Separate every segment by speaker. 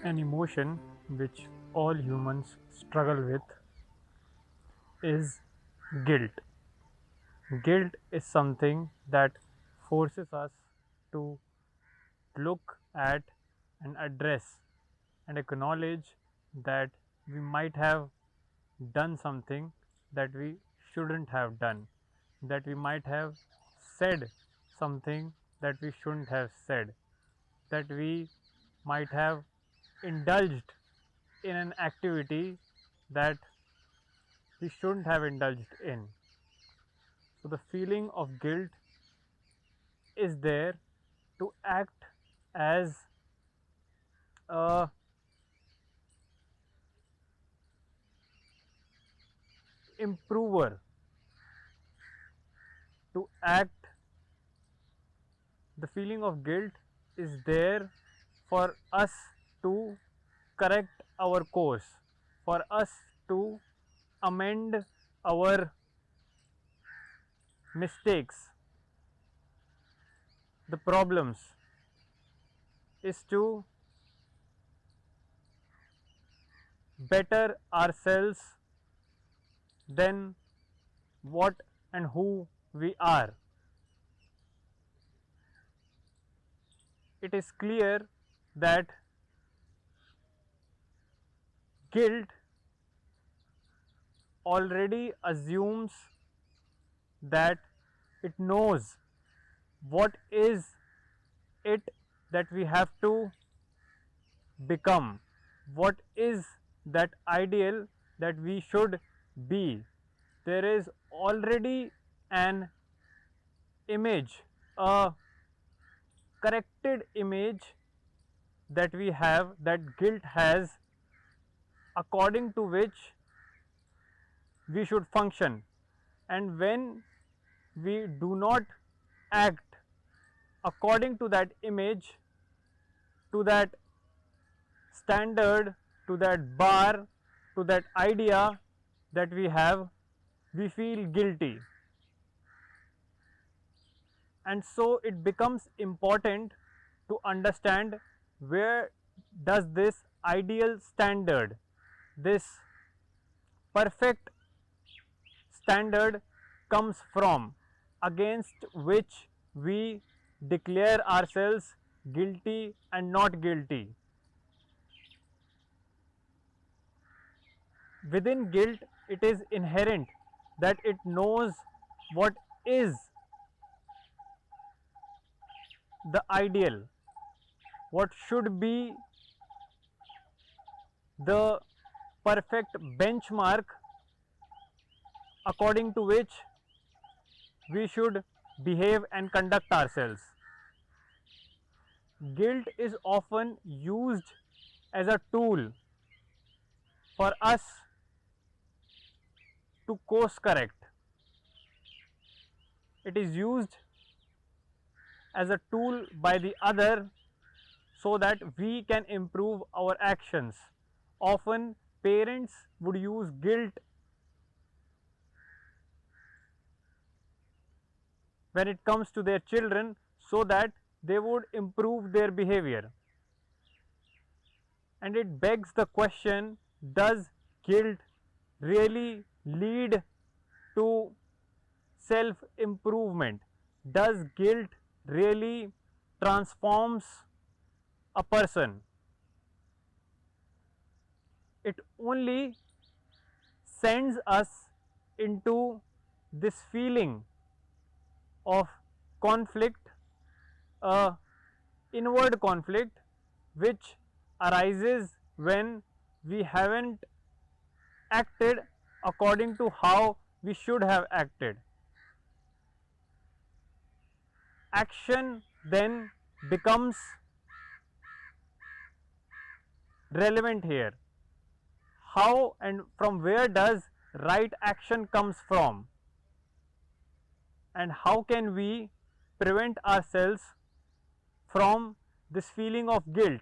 Speaker 1: An emotion which all humans struggle with is guilt. Guilt is something that forces us to look at and address and acknowledge that we might have done something that we shouldn't have done, that we might have said something that we shouldn't have said, that we might have indulged in an activity that we shouldn't have indulged in. So, the feeling of guilt is there to act as a improver, to act. The feeling of guilt is there for us to correct our course, for us to amend our mistakes, the problems, is to better ourselves than what and who we are. It is clear that guilt already assumes that it knows what is it that we have to become, what is that ideal that we should be. There is already an image, a corrected image that we have, that guilt has, according to which we should function. And when we do not act according to that image, to that standard, to that bar, to that idea that we have, we feel guilty. And so it becomes important to understand where does this ideal standard, this perfect standard comes from, against which we declare ourselves guilty and not guilty. Within guilt, it is inherent that it knows what is the ideal, what should be the perfect benchmark according to which we should behave and conduct ourselves. Guilt is often used as a tool for us to course correct. It is used as a tool by the other so that we can improve our actions. Often, parents would use guilt when it comes to their children so that they would improve their behavior. And it begs the question, does guilt really lead to self improvement? Does guilt really transforms a person? It only sends us into this feeling of conflict, a inward conflict which arises when we haven't acted according to how we should have acted. Action then becomes relevant here. How and from where does right action comes from, and how can we prevent ourselves from this feeling of guilt?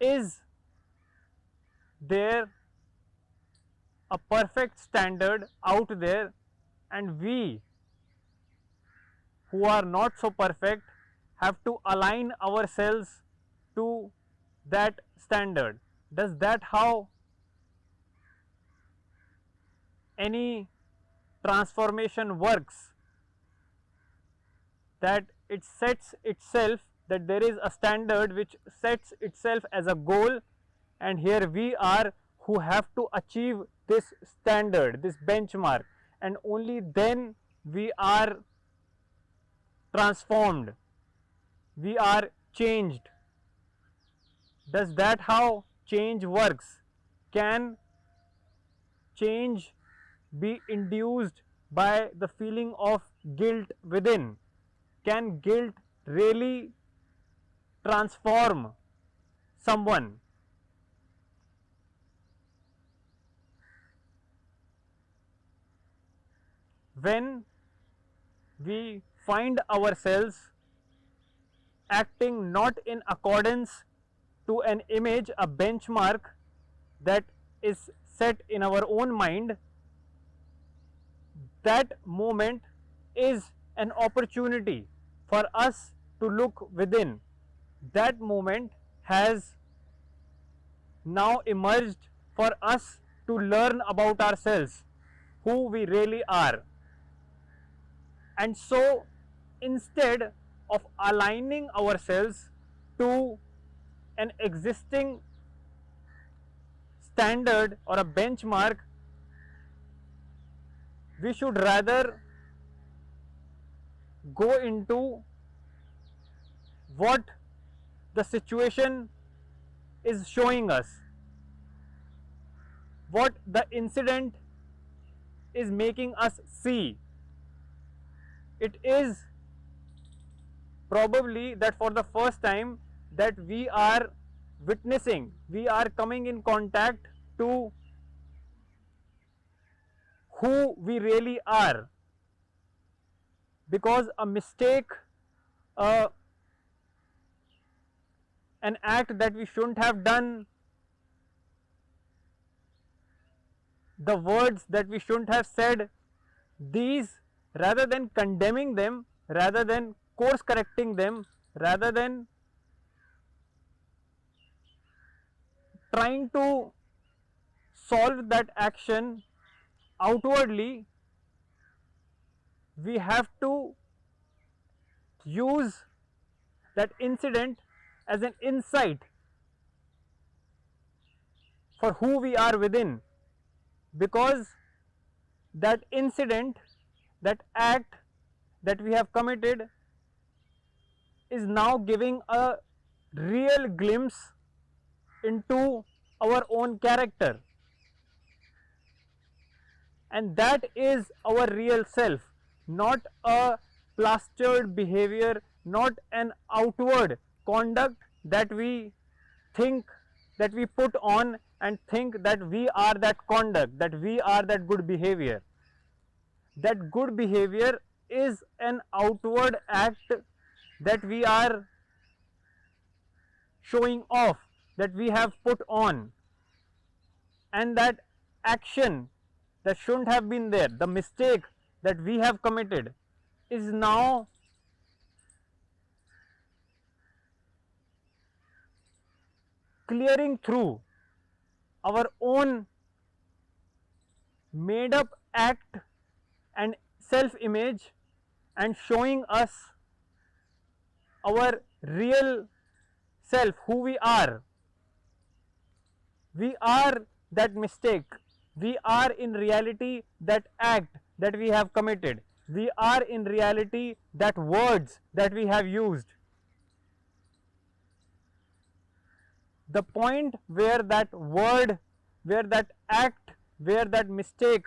Speaker 1: Is there a perfect standard out there, and we who are not so perfect have to align ourselves to that standard? Does that how any transformation works? That it sets itself, that there is a standard which sets itself as a goal, and here we are who have to achieve this standard, this benchmark, and only then we are transformed, we are changed. Does that how change works? Can change be induced by the feeling of guilt within? Can guilt really transform someone? When we find ourselves acting not in accordance to an image, a benchmark that is set in our own mind, that moment is an opportunity for us to look within. That moment has now emerged for us to learn about ourselves, who we really are. And so, instead of aligning ourselves to an existing standard or a benchmark, we should rather go into what the situation is showing us, what the incident is making us see. It is probably that for the first time that we are witnessing, we are coming in contact to who we really are, because a mistake, an act that we shouldn't have done, the words that we shouldn't have said, these, rather than condemning them, rather than course correcting them, rather than trying to solve that action outwardly, we have to use that incident as an insight for who we are within, because that incident, that act that we have committed is now giving a real glimpse into our own character, and that is our real self, not a plastered behavior, not an outward conduct that we think, that we put on and think that we are that conduct, that we are that good behavior. That good behavior is an outward act that we are showing off, that we have put on, and that action that shouldn't have been there, the mistake that we have committed, is now clearing through our own made up act and self image and showing us our real self, who we are. We are that mistake, we are in reality that act that we have committed, we are in reality that words that we have used. The point where that word, where that act, where that mistake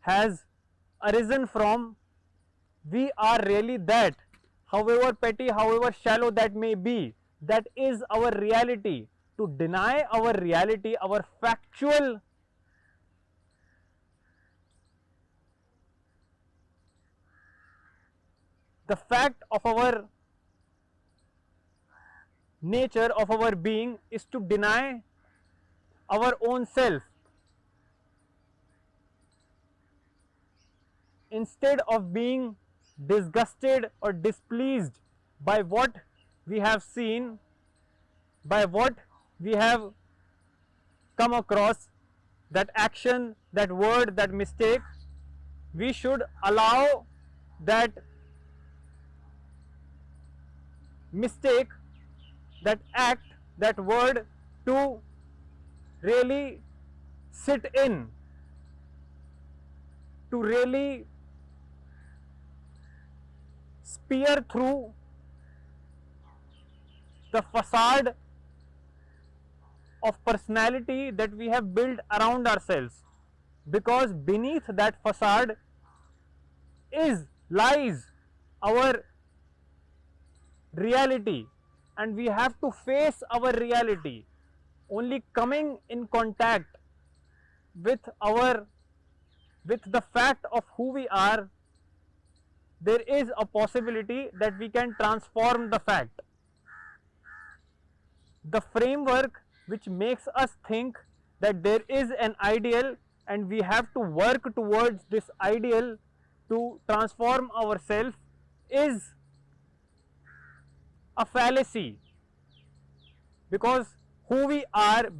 Speaker 1: has arisen from, we are really that, however petty, however shallow that may be, that is our reality. To deny our reality, our factual the fact of our nature, of our being, is to deny our own self. Instead of being disgusted or displeased by what we have seen, by what we have come across, that action, that word, that mistake, we should allow that mistake, that act, that word to really sit in, to really spear through the facade of personality that we have built around ourselves, because beneath that facade lies our reality, and we have to face our reality. Only coming in contact with the fact of who we are, there is a possibility that we can transform the fact. The framework which makes us think that there is an ideal and we have to work towards this ideal to transform ourselves is a fallacy, because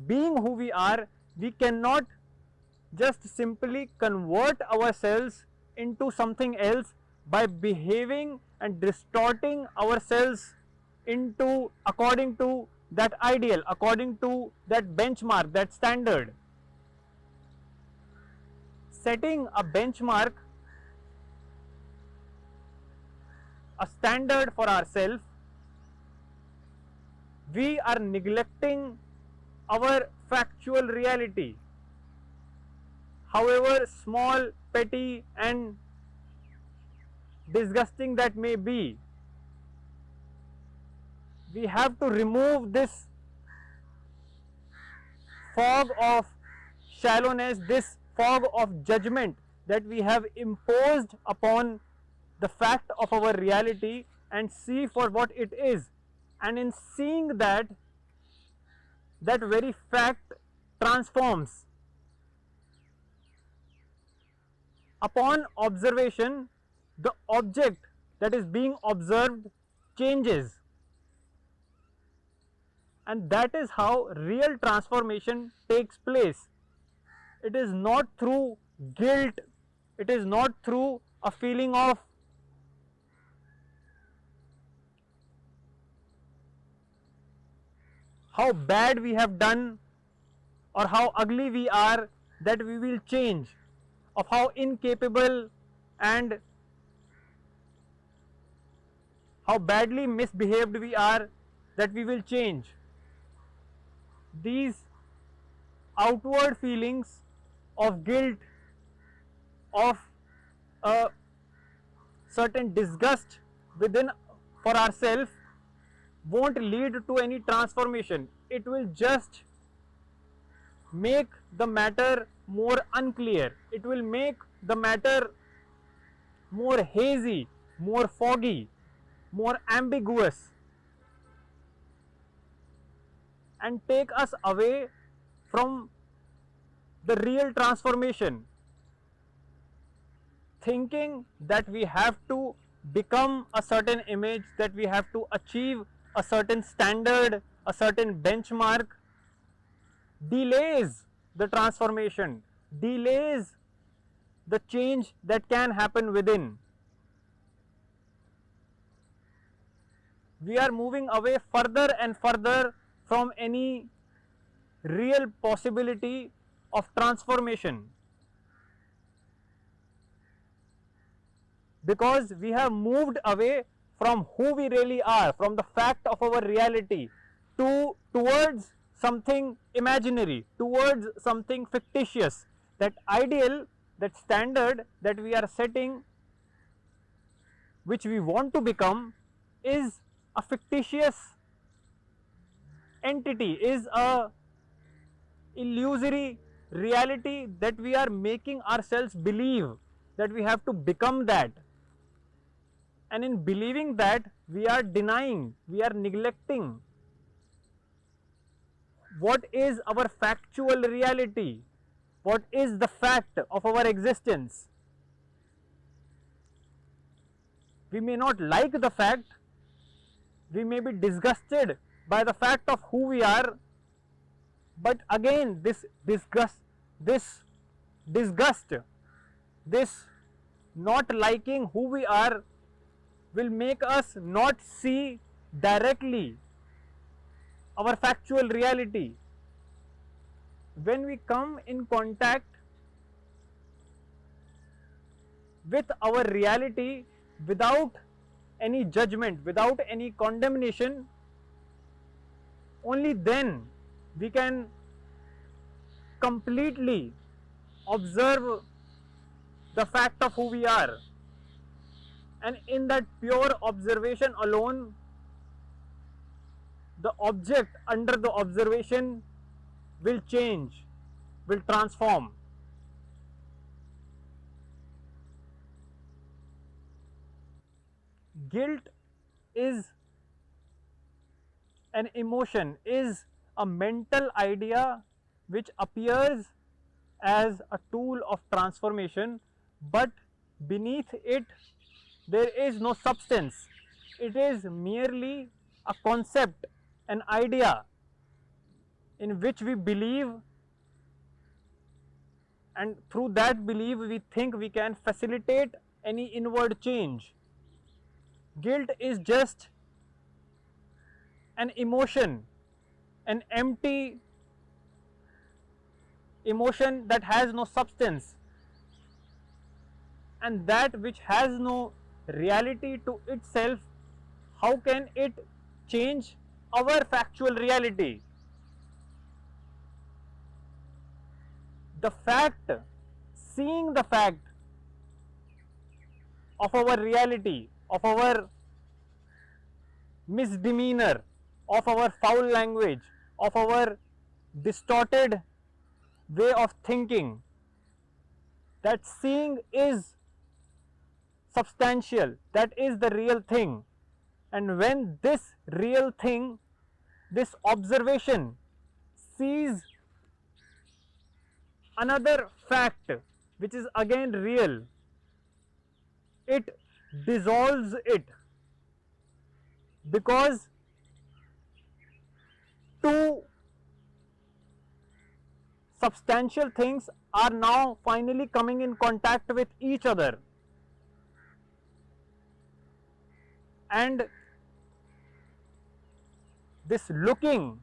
Speaker 1: being who we are, we cannot just simply convert ourselves into something else by behaving and distorting ourselves into according to that ideal, according to that benchmark, that standard. Setting a benchmark, a standard for ourselves, we are neglecting our factual reality, however small, petty and disgusting that may be. We have to remove this fog of shallowness, this fog of judgment that we have imposed upon the fact of our reality, and see for what it is. And in seeing that, that very fact transforms. Upon observation, the object that is being observed changes. And that is how real transformation takes place. It is not through guilt, it is not through a feeling of how bad we have done or how ugly we are that we will change, of how incapable and how badly misbehaved we are that we will change. These outward feelings of guilt, of a certain disgust within for ourselves, won't lead to any transformation. It will just make the matter more unclear. It will make the matter more hazy, more foggy, more ambiguous, and take us away from the real transformation. Thinking that we have to become a certain image, that we have to achieve a certain standard, a certain benchmark, delays the transformation, delays the change that can happen within. We are moving away further and further from any real possibility of transformation, because we have moved away from who we really are, from the fact of our reality, towards something imaginary, towards something fictitious. That ideal, that standard that we are setting, which we want to become, is a fictitious entity, is a illusory reality that we are making ourselves believe that we have to become that. And in believing that, we are denying, we are neglecting what is our factual reality, what is the fact of our existence. We may not like the fact, we may be disgusted by the fact of who we are, but again this disgust, this not liking who we are will make us not see directly our factual reality. When we come in contact with our reality without any judgment, without any condemnation, only then we can completely observe the fact of who we are. And in that pure observation alone, the object under the observation will change, will transform. Guilt is an emotion, is a mental idea which appears as a tool of transformation, but beneath it there is no substance. It is merely a concept, an idea in which we believe, and through that belief we think we can facilitate any inward change. Guilt is just an emotion, an empty emotion that has no substance, and that which has no reality to itself, how can it change our factual reality? The fact, seeing the fact of our reality, of our misdemeanor, of our foul language, of our distorted way of thinking, that seeing is substantial, that is the real thing. And when this real thing, this observation, sees another fact which is again real, it dissolves it, because two substantial things are now finally coming in contact with each other, and this looking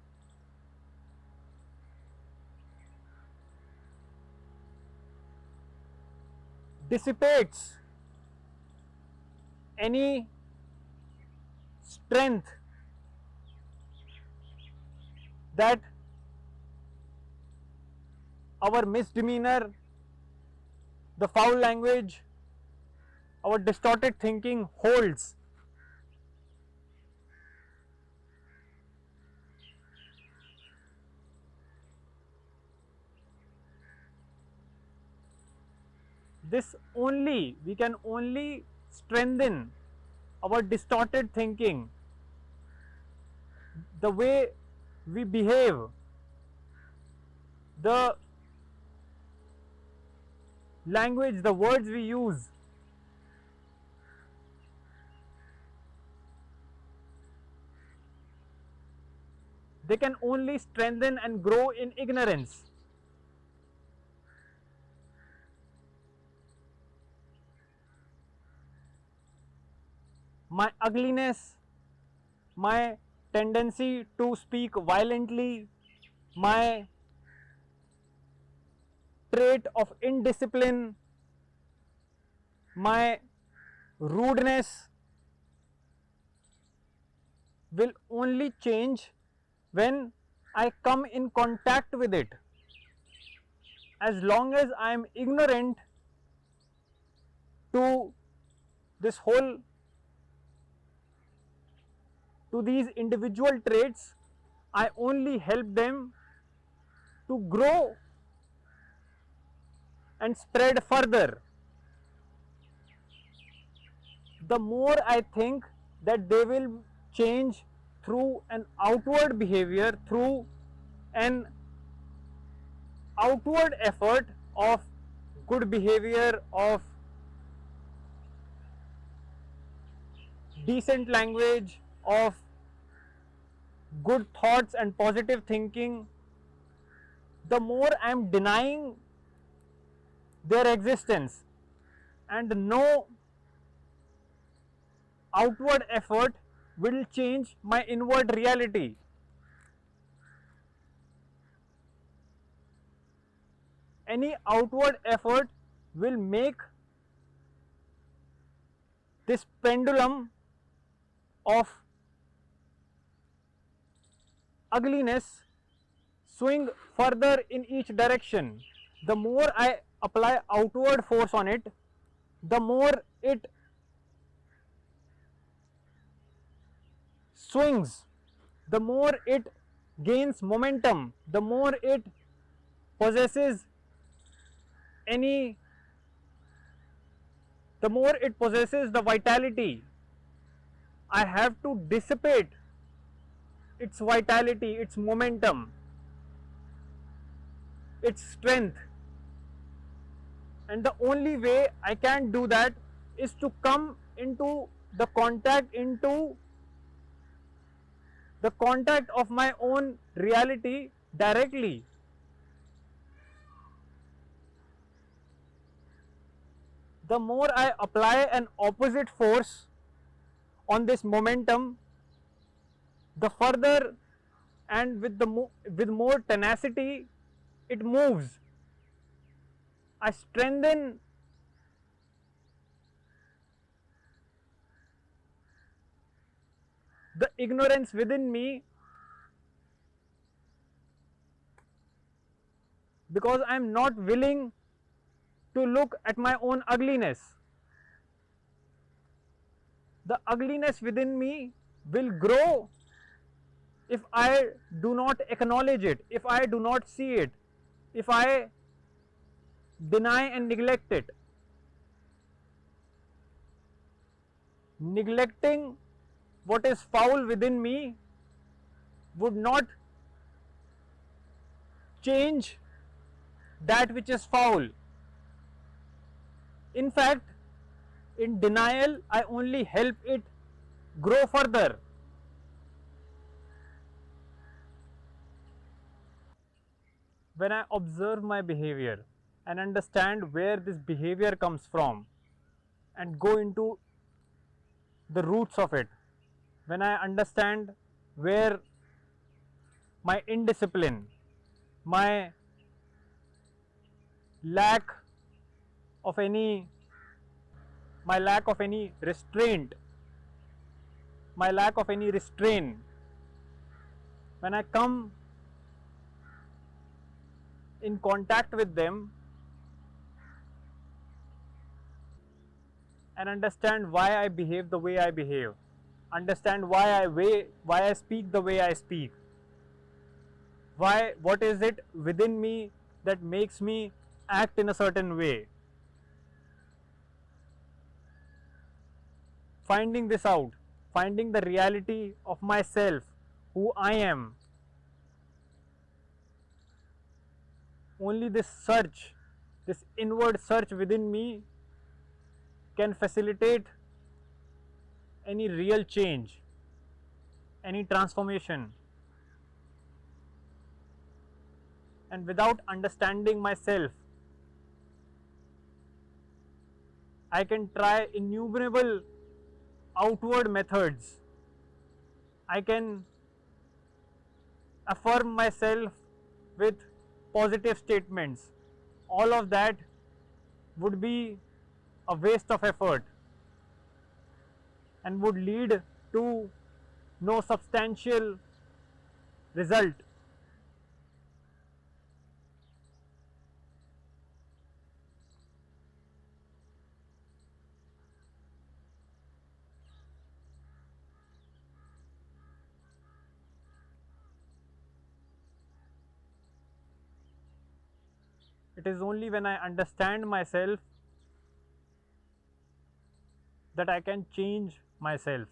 Speaker 1: dissipates any strength that our misdemeanor, the foul language, our distorted thinking holds. This only, we can only strengthen our distorted thinking, the way we behave, the language, the words we use. They can only strengthen and grow in ignorance. My ugliness, my tendency to speak violently, my trait of indiscipline, my rudeness will only change when I come in contact with it. As long as I am ignorant to this whole, to these individual traits, I only help them to grow and spread further. The more I think that they will change through an outward behavior, through an outward effort of good behavior, of decent language, of good thoughts and positive thinking, the more I am denying their existence, and no outward effort will change my inward reality. Any outward effort will make this pendulum of ugliness swing further in each direction. The more I apply outward force on it, the more it swings, the more it gains momentum, the more it possesses any, the more it possesses the vitality. I have to dissipate its vitality, its momentum, its strength. And the only way I can do that is to come into the contact of my own reality directly. The more I apply an opposite force on this momentum, the further and with more tenacity it moves. I strengthen the ignorance within me because I am not willing to look at my own ugliness. The ugliness within me will grow if I do not acknowledge it, if I do not see it, if I deny and neglect it. Neglecting what is foul within me would not change that which is foul. In fact, in denial, I only help it grow further. When I observe my behavior and understand where this behavior comes from and go into the roots of it, when I understand where my indiscipline, my lack of any restraint, my lack of any restraint, when I come in contact with them and understand why I behave the way I behave, understand why I speak the way I speak, what is it within me that makes me act in a certain way. Finding this out, finding the reality of myself, who I am. Only this search, this inward search within me can facilitate any real change, any transformation. And without understanding myself, I can try innumerable outward methods. I can affirm myself with positive statements. All of that would be a waste of effort and would lead to no substantial result. It is only when I understand myself that I can change myself.